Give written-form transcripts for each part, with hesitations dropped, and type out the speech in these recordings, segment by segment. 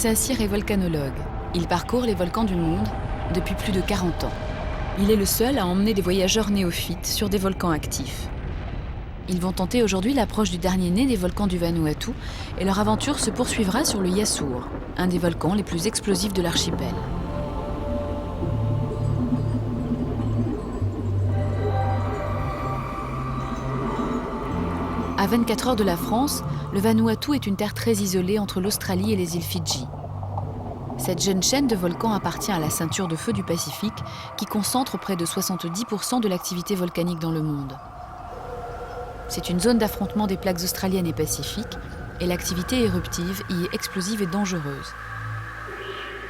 Saint-Cyr est volcanologue. Il parcourt les volcans du monde depuis plus de 40 ans. Il est le seul à emmener des voyageurs néophytes sur des volcans actifs. Ils vont tenter aujourd'hui l'approche du dernier né des volcans du Vanuatu et leur aventure se poursuivra sur le Yasur, un des volcans les plus explosifs de l'archipel. À 24 heures de la France, le Vanuatu est une terre très isolée entre l'Australie et les îles Fidji. Cette jeune chaîne de volcans appartient à la ceinture de feu du Pacifique qui concentre près de 70% de l'activité volcanique dans le monde. C'est une zone d'affrontement des plaques australiennes et pacifiques et l'activité éruptive y est explosive et dangereuse.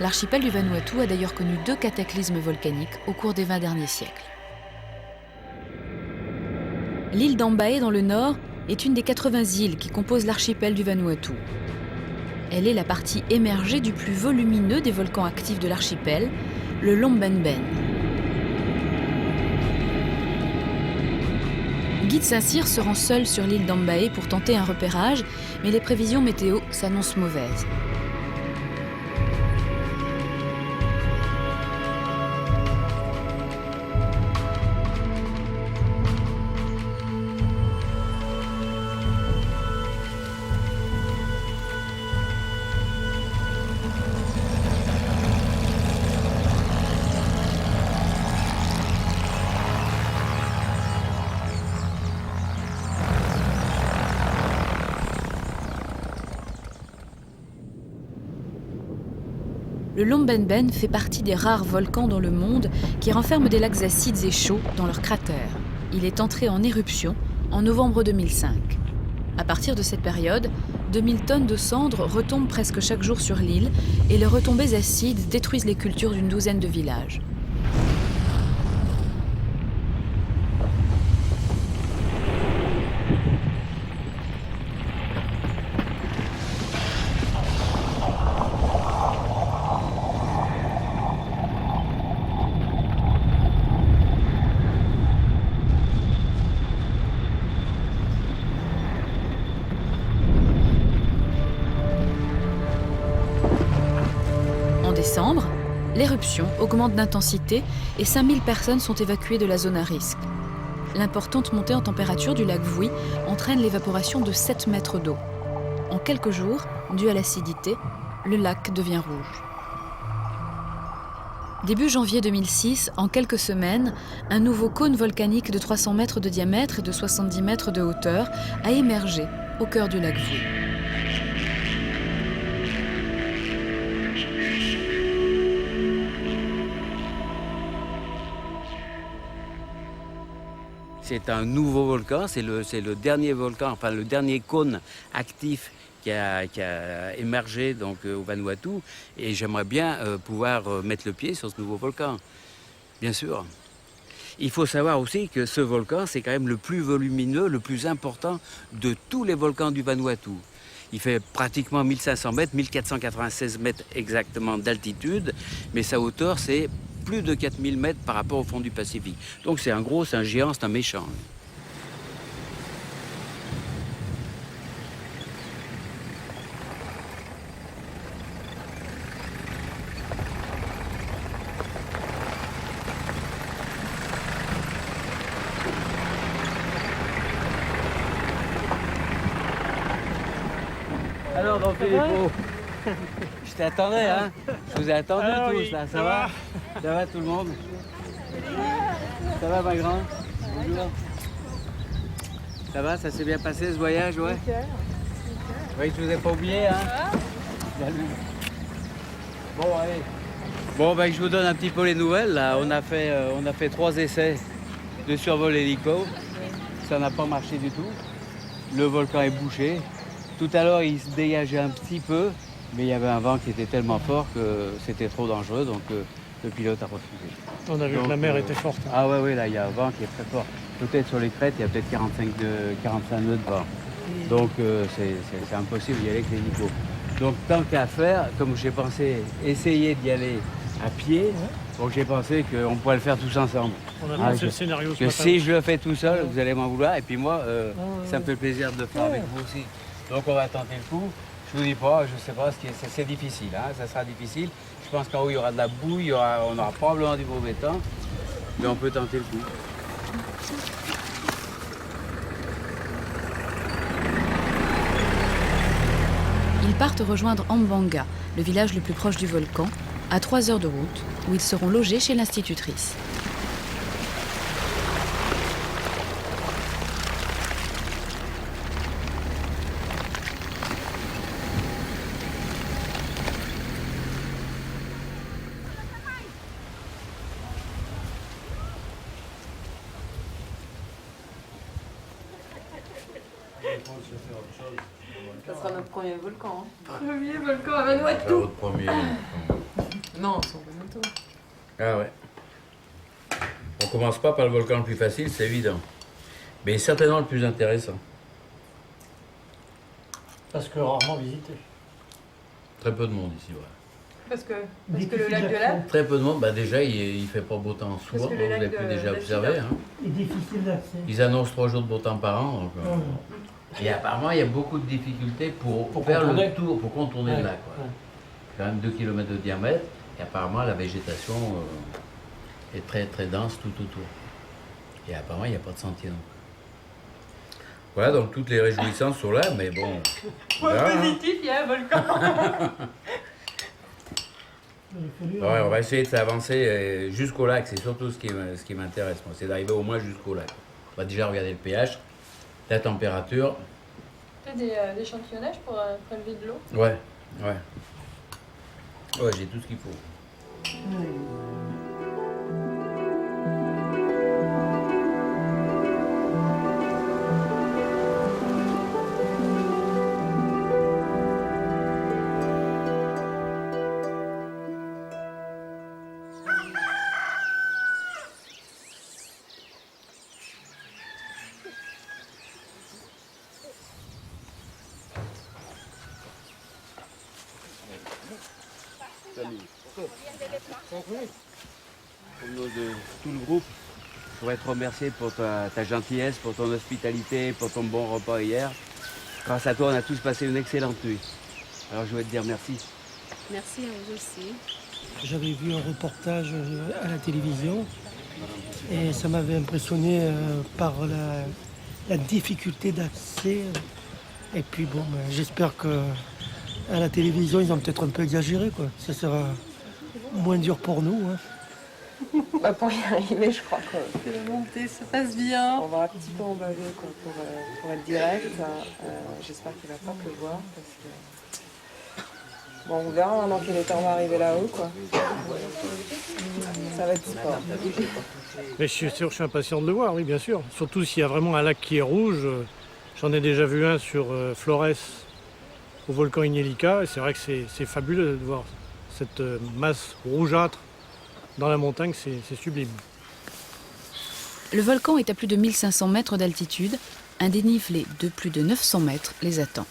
L'archipel du Vanuatu a d'ailleurs connu 2 cataclysmes volcaniques au cours des 20 derniers siècles. L'île d'Ambae dans le nord est une des 80 îles qui composent l'archipel du Vanuatu. Elle est la partie émergée du plus volumineux des volcans actifs de l'archipel, le Lombenben. Guy de Saint-Cyr se rend seul sur l'île d'Ambae pour tenter un repérage, mais les prévisions météo s'annoncent mauvaises. Le Lombenben fait partie des rares volcans dans le monde qui renferment des lacs acides et chauds dans leurs cratères. Il est entré en éruption en novembre 2005. À partir de cette période, 2000 tonnes de cendres retombent presque chaque jour sur l'île et les retombées acides détruisent les cultures d'une douzaine de villages. En décembre, l'éruption augmente d'intensité et 5000 personnes sont évacuées de la zone à risque. L'importante montée en température du lac Vouy entraîne l'évaporation de 7 mètres d'eau. En quelques jours, dû à l'acidité, le lac devient rouge. Début janvier 2006, en quelques semaines, un nouveau cône volcanique de 300 mètres de diamètre et de 70 mètres de hauteur a émergé au cœur du lac Vouy. C'est un nouveau volcan, c'est le dernier volcan, enfin le dernier cône actif qui a émergé donc, au Vanuatu. Et j'aimerais bien pouvoir mettre le pied sur ce nouveau volcan, bien sûr. Il faut savoir aussi que ce volcan, c'est quand même le plus volumineux, le plus important de tous les volcans du Vanuatu. Il fait pratiquement 1500 mètres, 1496 mètres exactement d'altitude, mais sa hauteur, c'est plus de 4000 mètres par rapport au fond du Pacifique. Donc c'est un gros, c'est un géant, c'est un méchant. Alors, don Filippo, je t'attendais, hein? Je vous ai attendu tous, là, ça va? Ça va tout le monde? Ça va ma grande? Bonjour. Ça va, ça s'est bien passé ce voyage, ouais? Oui, je vous ai pas oublié, hein? Salut. Bon, allez. Bon, ben, je vous donne un petit peu les nouvelles, là. On a fait 3 essais de survol hélico. Ça n'a pas marché du tout. Le volcan est bouché. Tout à l'heure, il se dégageait un petit peu, mais il y avait un vent qui était tellement fort que c'était trop dangereux, donc le pilote a refusé. On a vu que la mer était forte. Hein. Ah ouais, là, il y a un vent qui est très fort. Peut-être sur les crêtes, il y a peut-être 45 nœuds de vent. Donc c'est impossible d'y aller avec l'hélico. Donc tant qu'à faire, comme j'ai pensé essayer d'y aller à pied, donc j'ai pensé qu'on pourrait le faire tous ensemble. On a lancé le scénario ce que matin. si je le fais tout seul, vous allez m'en vouloir. Et puis moi, ça me fait plaisir de le faire avec vous aussi. Donc on va tenter le coup. Je vous dis pas, je sais pas, c'est difficile, hein, ça sera difficile. Je pense qu'en haut il y aura de la boue, on aura probablement du mauvais temps, mais on peut tenter le coup. Ils partent rejoindre Ambanga, le village le plus proche du volcan, à 3 heures de route, où ils seront logés chez l'institutrice. Ça sera notre premier volcan. Hein. Premier volcan à Vanuatu. Votre premier. Non, sans Vanuatu. Ah ouais. On commence pas par le volcan le plus facile, c'est évident. Mais certainement le plus intéressant. Parce que rarement visité. Très peu de monde ici, ouais. Parce que le lac de Lave. Très peu de monde, bah déjà il fait pas beau temps souvent, que vous le lac l'avez pu de- déjà de observer. Hein. est difficile d'accès. Ils annoncent 3 jours de beau temps par an. Donc, Et apparemment il y a beaucoup de difficultés pour faire contourner. le tour, pour contourner Ouais, le lac. Ouais. ouais. Quand même 2 km de diamètre, et apparemment la végétation est très très dense tout autour. Et apparemment il n'y a pas de sentier non plus. Voilà, donc toutes les réjouissances sont là, mais bon. on verra, hein. Positif, il y a un volcan. Ouais, on va essayer de s'avancer jusqu'au lac, c'est surtout ce qui m'intéresse, moi, c'est d'arriver au moins jusqu'au lac. On va déjà regarder le pH, la température. Tu as des échantillonnages pour prélever de l'eau. Ouais, ouais. Ouais, j'ai tout ce qu'il faut. Au nom de tout le groupe, je voudrais te remercier pour ta gentillesse, pour ton hospitalité, pour ton bon repas hier. Grâce à toi, on a tous passé une excellente nuit. Alors je voulais te dire merci. Merci à vous aussi. J'avais vu un reportage à la télévision et ça m'avait impressionné par la difficulté d'accès. Et puis bon, ben, j'espère que à la télévision, ils ont peut-être un peu exagéré, quoi. Ça sera moins dur pour nous. Hein. Bah, pour y arriver, je crois que La montée se passe bien. on va un petit peu en baver quoi, pour être direct. J'espère qu'il va pas pleuvoir parce que. Bon, on verra maintenant quel temps on va arriver là-haut, quoi. Ça va être sport. Mais je suis sûr, je suis impatient de le voir, oui, bien sûr. Surtout s'il y a vraiment un lac qui est rouge. J'en ai déjà vu un sur Flores, au volcan Inelika. Et c'est vrai que c'est fabuleux de voir cette masse rougeâtre dans la montagne, c'est sublime. Le volcan est à plus de 1500 mètres d'altitude. Un dénivelé de plus de 900 mètres les attend.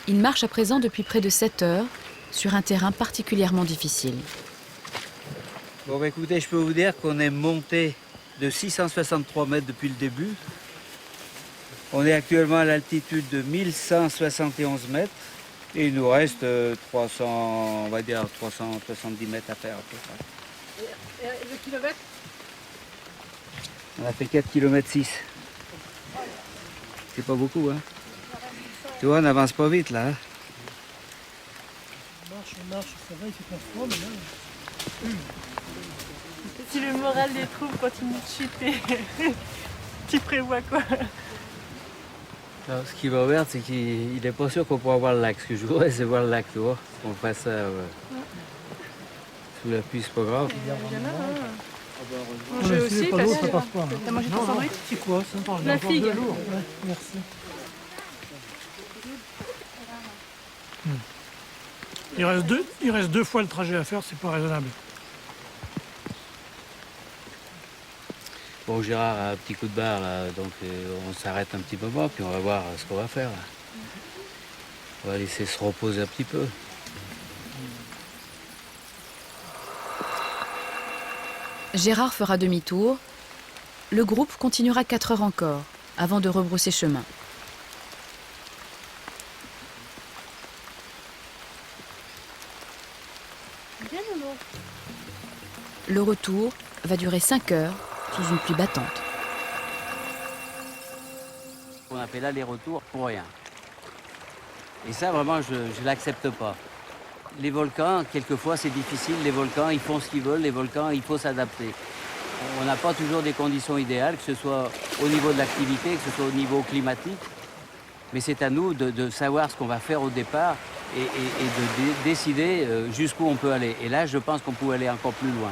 Il marche à présent depuis près de 7 heures sur un terrain particulièrement difficile. Bon, bah, écoutez, je peux vous dire qu'on est monté de 663 mètres depuis le début. On est actuellement à l'altitude de 1171 mètres. Et il nous reste 300, on va dire 370 mètres à faire à peu près. Et le kilomètre? On a fait 4 km 6. C'est pas beaucoup, hein. Tu vois, on n'avance pas vite là. Hein. On marche, ça va, il fait pas froid, mais là... Si le moral des troupes continue de chuter, tu prévois quoi? Alors, ce qui m'emmerde, c'est qu'il n'est pas sûr qu'on pourra voir le lac. Ce que je voudrais, c'est voir le lac, tu vois. On fasse ça sous la pluie, c'est pas grave. Manger aussi, pas parce lourd, ça que passe pas. t'as mangé ton Non, sandwich? C'est quoi ça? Attends, j'ai La encore figue. deux lourds. Ouais, merci. Il reste deux fois le trajet à faire, c'est pas raisonnable. Bon, Gérard a un petit coup de barre, là, donc on s'arrête un petit moment, puis on va voir ce qu'on va faire. Là. On va laisser se reposer un petit peu. Gérard fera demi-tour. Le groupe continuera 4 heures encore, avant de rebrousser chemin. Bien, Nono. Le retour va durer 5 heures, sous une pluie battante. On a fait l'aller-retour pour rien. Et ça, vraiment, je ne l'accepte pas. Les volcans, quelquefois, c'est difficile. Les volcans, ils font ce qu'ils veulent. Les volcans, il faut s'adapter. On n'a pas toujours des conditions idéales, que ce soit au niveau de l'activité, que ce soit au niveau climatique. Mais c'est à nous de savoir ce qu'on va faire au départ et de décider jusqu'où on peut aller. Et là, je pense qu'on peut aller encore plus loin.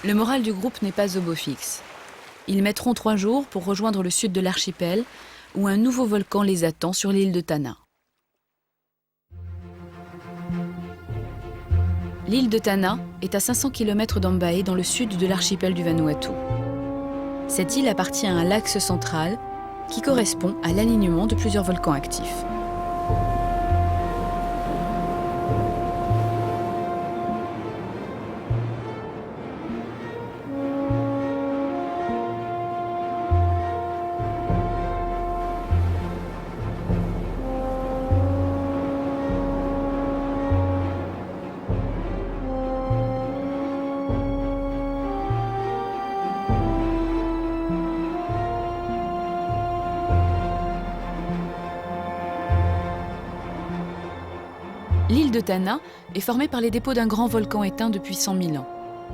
Le moral du groupe n'est pas au beau fixe. Ils mettront 3 jours pour rejoindre le sud de l'archipel, où un nouveau volcan les attend sur l'île de Tanna. L'île de Tanna est à 500 km d'Ambaé, dans le sud de l'archipel du Vanuatu. Cette île appartient à un l'axe central qui correspond à l'alignement de plusieurs volcans actifs. L'île de Tanna est formée par les dépôts d'un grand volcan éteint depuis 100 000 ans.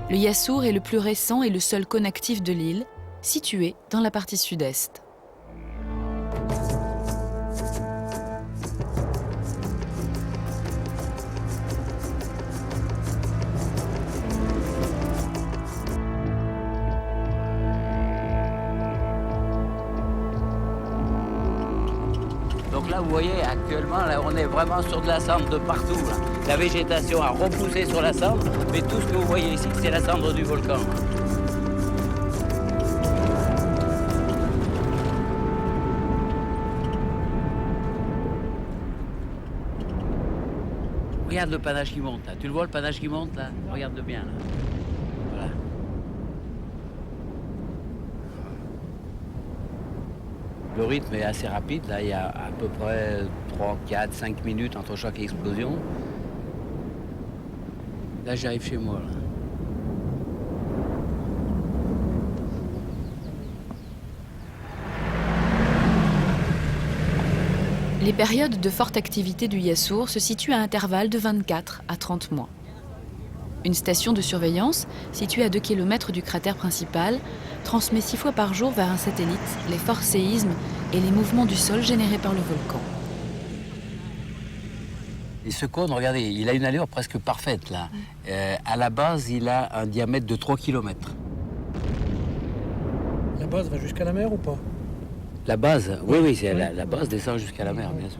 Le Yasour est le plus récent et le seul cône actif de l'île, situé dans la partie sud-est. Donc là, vous voyez, actuellement, là, on est vraiment sur de la cendre de partout. Là. La végétation a repoussé sur la cendre, mais tout ce que vous voyez ici, c'est la cendre du volcan. Regarde le panache qui monte, là. Tu le vois, le panache qui monte, là? Regarde-le bien, là. Voilà. Le rythme est assez rapide. Là, il y a à peu près 3, 4, 5 minutes entre chaque explosion. Là, j'arrive chez moi. Là. Les périodes de forte activité du Yasour se situent à intervalles de 24 à 30 mois. Une station de surveillance, située à 2 km du cratère principal, transmet 6 fois par jour vers un satellite les forts séismes et les mouvements du sol générés par le volcan. Et ce cône, regardez, il a une allure presque parfaite, là. À la base, il a un diamètre de 3 km. La base va jusqu'à la mer ou pas? La base, oui, c'est la base descend jusqu'à la mer, bien sûr.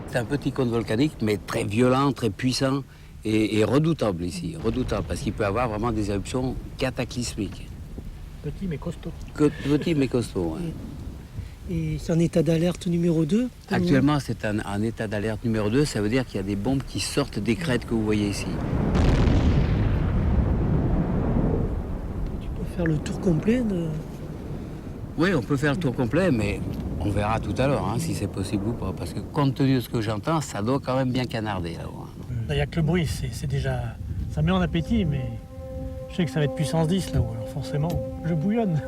C'est un petit cône volcanique, mais très violent, très puissant et redoutable ici. Redoutable, parce qu'il peut avoir vraiment des éruptions cataclysmiques. Petit mais costaud. Petit mais costaud, ouais. Et c'est en état d'alerte numéro 2? Actuellement, c'est un état d'alerte numéro 2. Ça veut dire qu'il y a des bombes qui sortent des crêtes que vous voyez ici. Tu peux faire le tour complet de... Oui, on peut faire le tour complet, mais on verra tout à l'heure hein, si c'est possible ou pas. Parce que compte tenu de ce que j'entends, ça doit quand même bien canarder là-haut. Il n'y a que le bruit, c'est déjà... Ça met en appétit, mais je sais que ça va être puissance 10 là-haut, alors forcément, je bouillonne.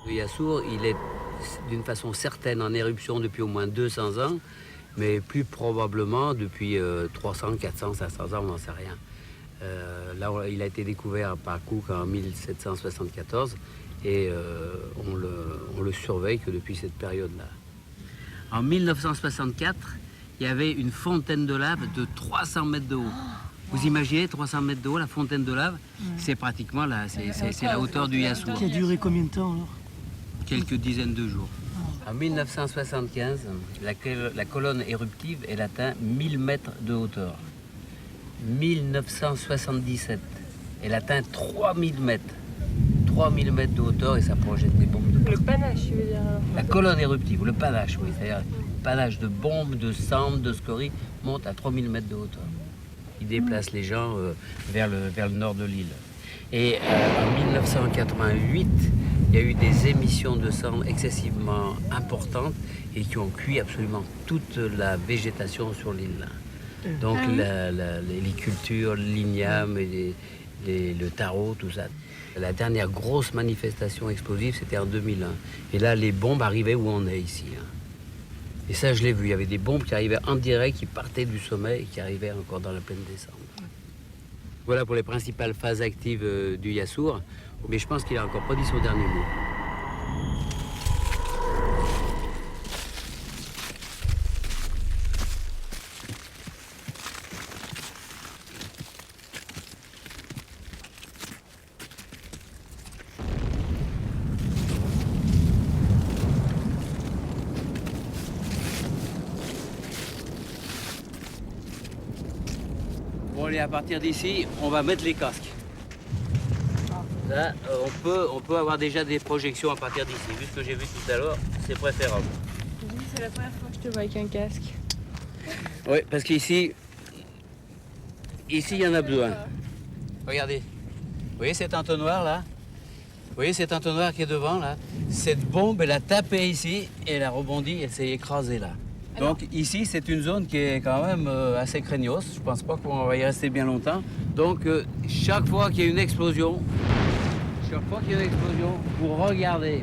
Le Yasour, il est d'une façon certaine en éruption depuis au moins 200 ans, mais plus probablement depuis 300, 400, 500 ans, on n'en sait rien. Là, il a été découvert par Cook en 1774 et on le surveille que depuis cette période-là. En 1964, il y avait une fontaine de lave de 300 mètres de haut. Vous imaginez 300 mètres de haut, la fontaine de lave, c'est pratiquement c'est la hauteur du Yasour. Qui a duré combien de temps alors? Quelques dizaines de jours. En 1975, la colonne éruptive, elle atteint 1000 mètres de hauteur. 1977, elle atteint 3000 mètres. 3000 mètres de hauteur et ça projette des bombes de partout. Le panache, je veux dire. La colonne éruptive, le panache, oui, c'est-à-dire le panache de bombes, de cendres, de scories, monte à 3000 mètres de hauteur. Il déplace les gens vers le nord de l'île. Et en 1988, il y a eu des émissions de cendres excessivement importantes et qui ont cuit absolument toute la végétation sur l'île. Donc les cultures, l'igname, le taro, tout ça. La dernière grosse manifestation explosive, c'était en 2001. Et là, les bombes arrivaient où on est ici. Et ça, je l'ai vu. Il y avait des bombes qui arrivaient en direct, qui partaient du sommet et qui arrivaient encore dans la plaine des Cendres. Voilà pour les principales phases actives du Yasour. Mais je pense qu'il n'a encore pas dit son dernier mot. Bon, allez, à partir d'ici, on va mettre les casques. Là, on peut avoir déjà des projections à partir d'ici. Vu ce que j'ai vu tout à l'heure, c'est préférable. C'est la première fois que je te vois avec un casque. Oui, parce qu'ici, il y en a besoin. Regardez. Vous voyez cet entonnoir là? Vous voyez cet entonnoir qui est devant là? Cette bombe, elle a tapé ici et elle a rebondi, elle s'est écrasée là. Donc ici, c'est une zone qui est quand même assez craignos. Je pense pas qu'on va y rester bien longtemps. Donc chaque fois qu'il y a une explosion, vous regardez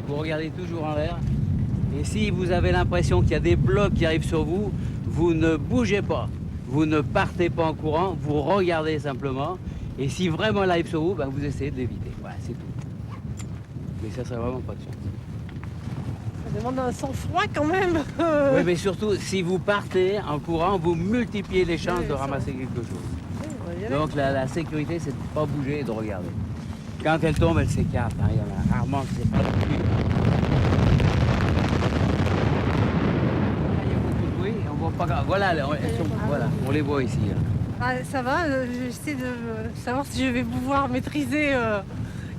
toujours en l'air. Et si vous avez l'impression qu'il y a des blocs qui arrivent sur vous, vous ne bougez pas. Vous ne partez pas en courant, vous regardez simplement. Et si vraiment elle arrive sur vous, ben, vous essayez de l'éviter. Voilà, c'est tout. Mais ça serait vraiment pas de chance. Ça demande un sang-froid quand même. Oui, mais surtout, si vous partez en courant, vous multipliez les chances de ramasser quelque chose. Donc la sécurité, c'est de ne pas bouger et de regarder. Quand elle tombe, elle s'écarte. Hein. Il y en a rarement qui s'écartent. Il y a beaucoup de bruit et on voit pas. Voilà, on les voit ici. Là. Ah, ça va, j'essaie de savoir si je vais pouvoir maîtriser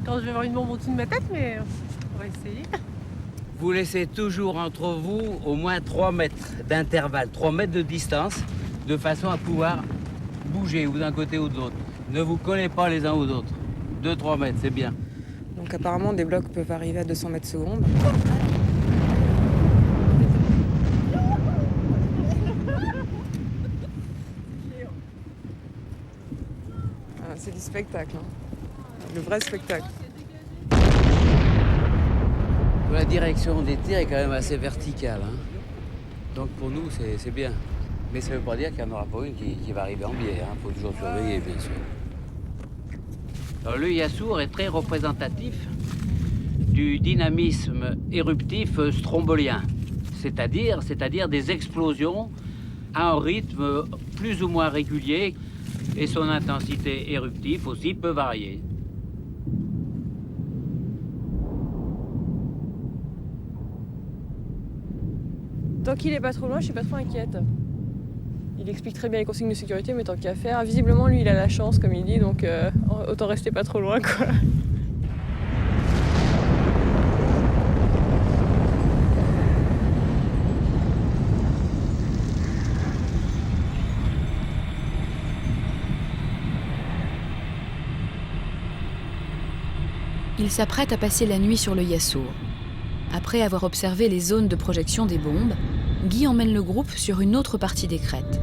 quand je vais avoir une bombe au-dessus de ma tête, mais on va essayer. Vous laissez toujours entre vous au moins 3 mètres d'intervalle, 3 mètres de distance, de façon à pouvoir bouger ou d'un côté ou de l'autre. Ne vous collez pas les uns aux autres. 2-3 mètres, c'est bien. Donc apparemment, des blocs peuvent arriver à 200 mètres secondes. Ah, c'est du spectacle, hein. Le vrai spectacle. La direction des tirs est quand même assez verticale. Hein. Donc pour nous, c'est bien. Mais ça ne veut pas dire qu'il n'y en aura pas une qui va arriver en biais. Il faut toujours surveiller, bien sûr. Alors, le Yasour est très représentatif du dynamisme éruptif strombolien, c'est-à-dire des explosions à un rythme plus ou moins régulier et son intensité éruptive aussi peut varier. Tant qu'il est pas trop loin, je suis pas trop inquiète. Il explique très bien les consignes de sécurité, mais tant qu'à faire. Visiblement, lui, il a la chance, comme il dit, donc autant rester pas trop loin, quoi. Il s'apprête à passer la nuit sur le Yasour. Après avoir observé les zones de projection des bombes, Guy emmène le groupe sur une autre partie des crêtes.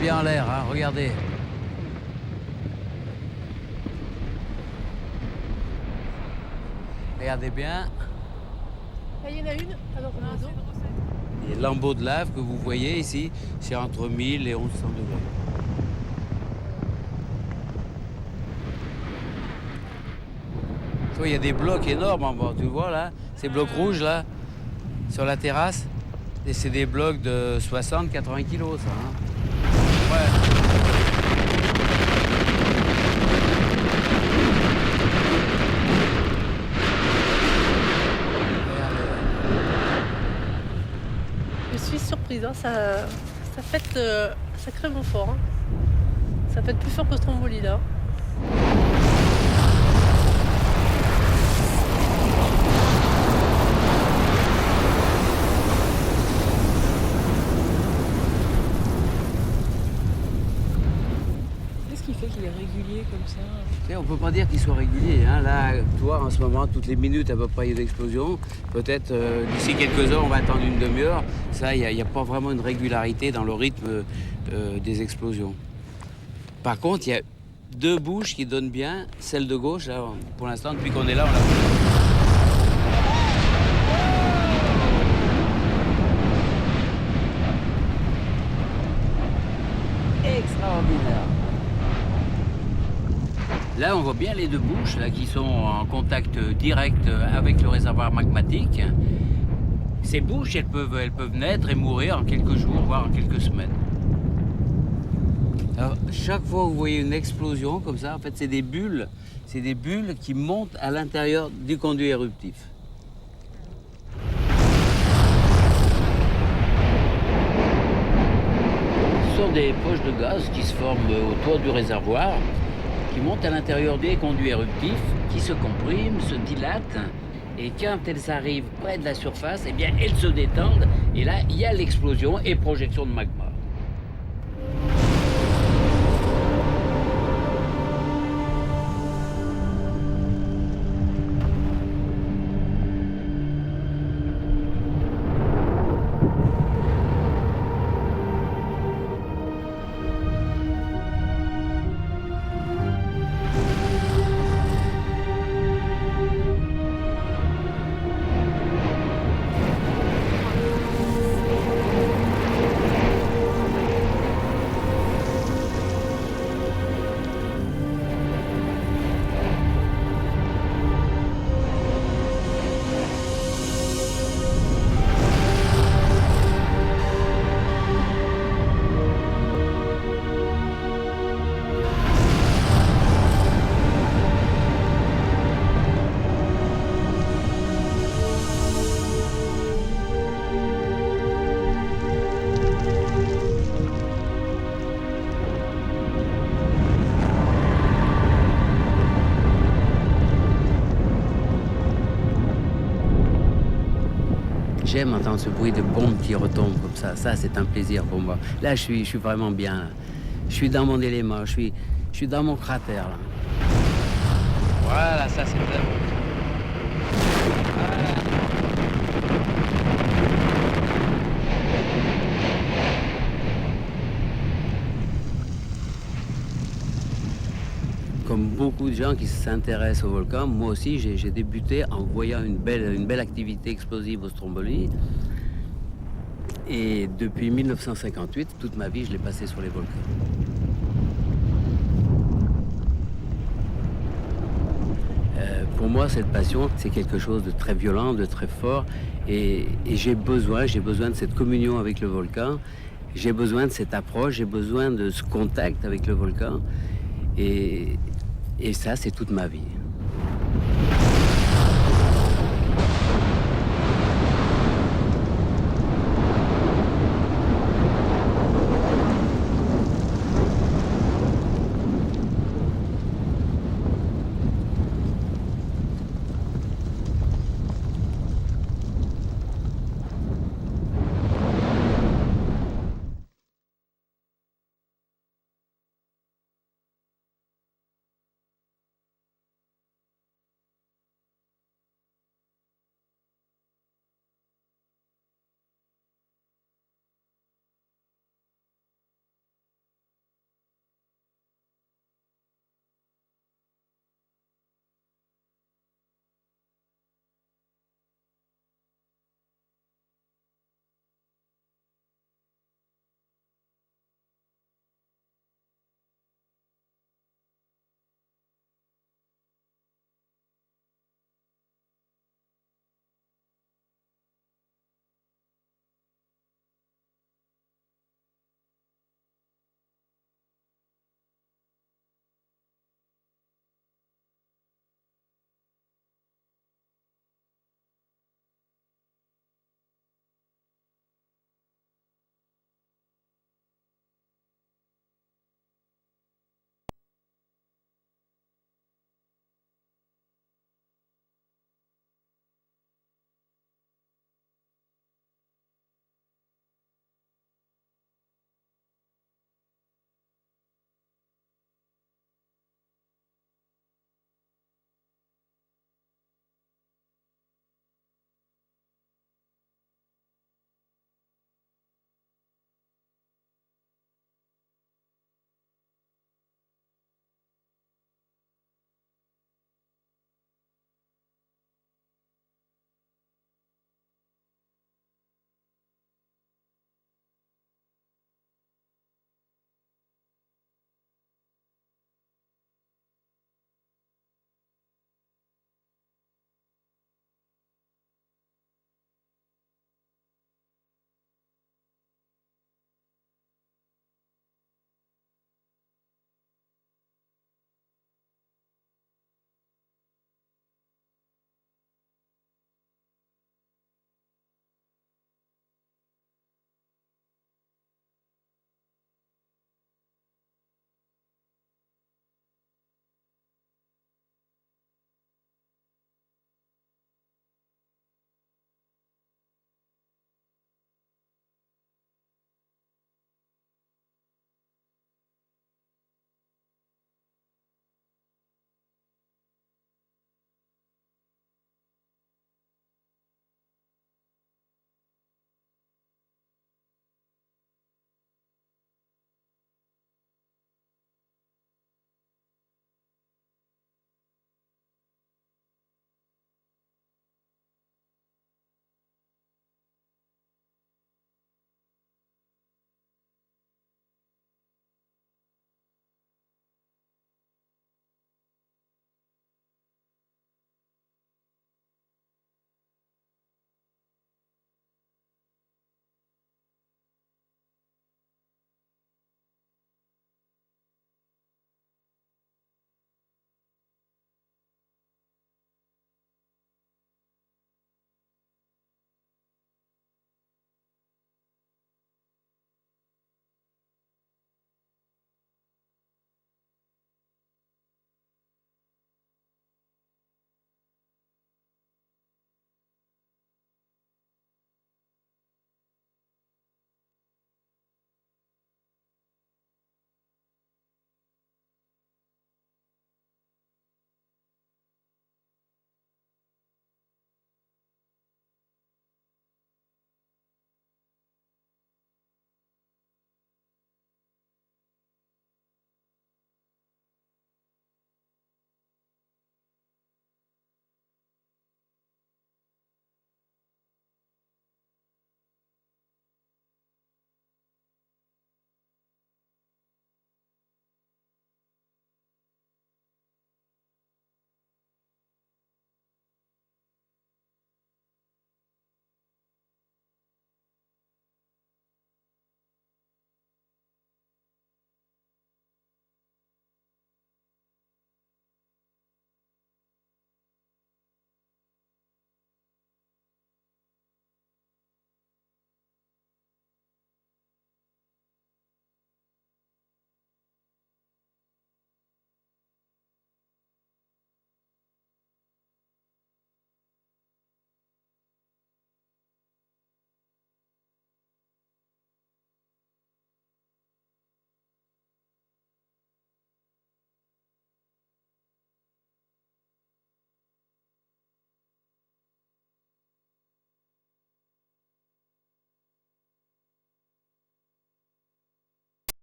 bien en l'air, hein, regardez. Regardez bien. Ah, il y en a une. Ah non, on a deux. Les lambeaux de lave que vous voyez ici, c'est entre 1000 et 1100 degrés. Tu vois, il y a des blocs énormes en bas, tu vois là, ces blocs rouges là, sur la terrasse. Et c'est des blocs de 60-80 kilos, ça. Hein. Ouais. Je suis surprise, hein, ça fête sacrément fort. Hein. Ça fête plus fort que Stromboli là. Qu'est-ce qui fait qu'il est régulier comme ça? Tu sais, on ne peut pas dire qu'il soit régulier. Hein. Là, tu vois, en ce moment, toutes les minutes à peu près, il y a une explosion. Peut-être d'ici quelques heures, on va attendre une demi-heure. Ça, il n'y a pas vraiment une régularité dans le rythme des explosions. Par contre, il y a deux bouches qui donnent bien. Celle de gauche, là, pour l'instant, depuis qu'on est là, on l'a fait. Extraordinaire. Là, on voit bien les deux bouches là, qui sont en contact direct avec le réservoir magmatique. Ces bouches, elles peuvent naître et mourir en quelques jours, voire en quelques semaines. Alors, chaque fois que vous voyez une explosion comme ça, en fait, c'est des bulles qui montent à l'intérieur du conduit éruptif. Ce sont des poches de gaz qui se forment au toit du réservoir, qui montent à l'intérieur des conduits éruptifs, qui se compriment, se dilatent, et quand elles arrivent près de la surface, eh bien, elles se détendent, et là, il y a l'explosion et projection de magma. J'aime entendre ce bruit de bombes qui retombent comme ça. Ça, c'est un plaisir pour moi. Là, je suis vraiment bien. Là. Je suis dans mon élément. Je suis dans mon cratère. Là. Voilà, ça, c'est bien. Voilà. Comme beaucoup de gens qui s'intéressent au volcan, moi aussi j'ai débuté en voyant une belle activité explosive au Stromboli. Et depuis 1958, toute ma vie, je l'ai passée sur les volcans. Pour moi, cette passion, c'est quelque chose de très violent, de très fort. Et j'ai besoin de cette communion avec le volcan. J'ai besoin de cette approche, j'ai besoin de ce contact avec le volcan. Et ça, c'est toute ma vie.